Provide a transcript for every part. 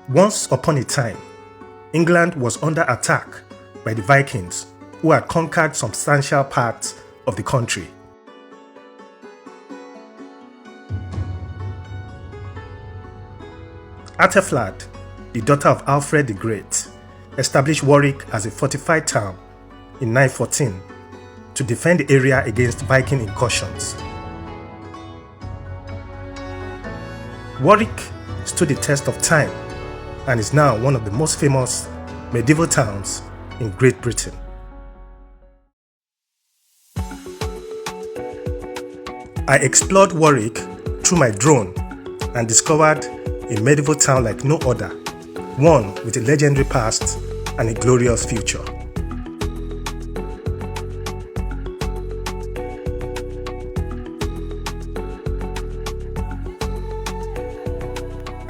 Once upon a time, England was under attack by the Vikings, who had conquered substantial parts of the country. Athelflaed, the daughter of Alfred the Great, established Warwick as a fortified town in 914 to defend the area against Viking incursions. Warwick stood the test of time and is now one of the most famous medieval towns in Great Britain. I explored Warwick through my drone and discovered a medieval town like no other, one with a legendary past and a glorious future.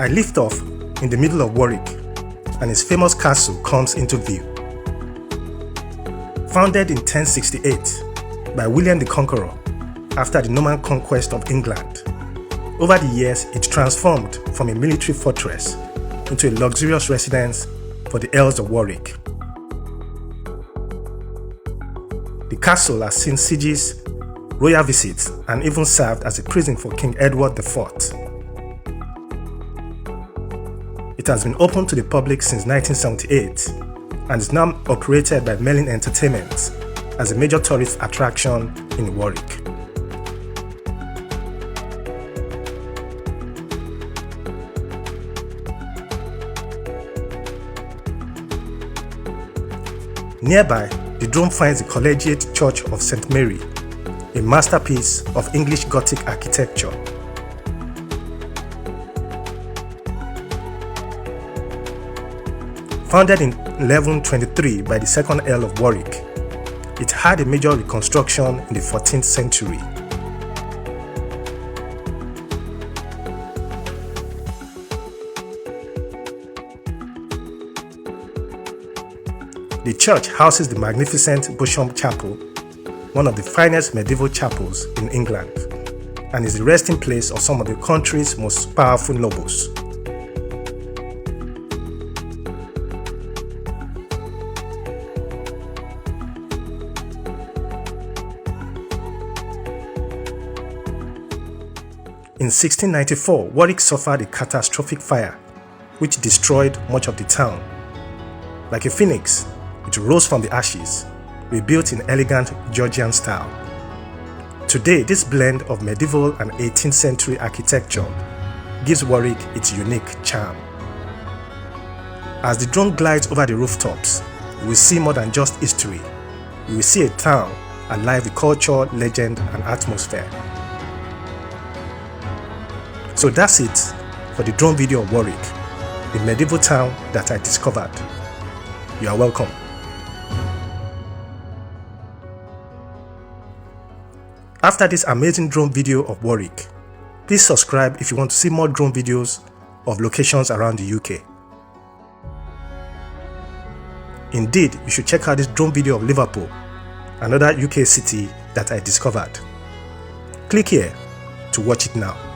I lift off in the middle of Warwick, and its famous castle comes into view. Founded in 1068 by William the Conqueror after the Norman conquest of England, over the years it transformed from a military fortress into a luxurious residence for the Earls of Warwick. The castle has seen sieges, royal visits, and even served as a prison for King Edward IV. It has been open to the public since 1978 and is now operated by Merlin Entertainment as a major tourist attraction in Warwick. Nearby, the drone finds the Collegiate Church of St. Mary, a masterpiece of English Gothic architecture. Founded in 1123 by the second Earl of Warwick, it had a major reconstruction in the 14th century. The church houses the magnificent Beauchamp Chapel, one of the finest medieval chapels in England, and is the resting place of some of the country's most powerful nobles. In 1694, Warwick suffered a catastrophic fire, which destroyed much of the town. Like a phoenix, it rose from the ashes, rebuilt in elegant Georgian style. Today, this blend of medieval and 18th century architecture gives Warwick its unique charm. As the drone glides over the rooftops, you will see more than just history. You will see a town alive with culture, legend, and atmosphere. So that's it for the drone video of Warwick, the medieval town that I discovered. You are welcome. After this amazing drone video of Warwick, please subscribe if you want to see more drone videos of locations around the UK. Indeed, you should check out this drone video of Liverpool, another UK city that I discovered. Click here to watch it now.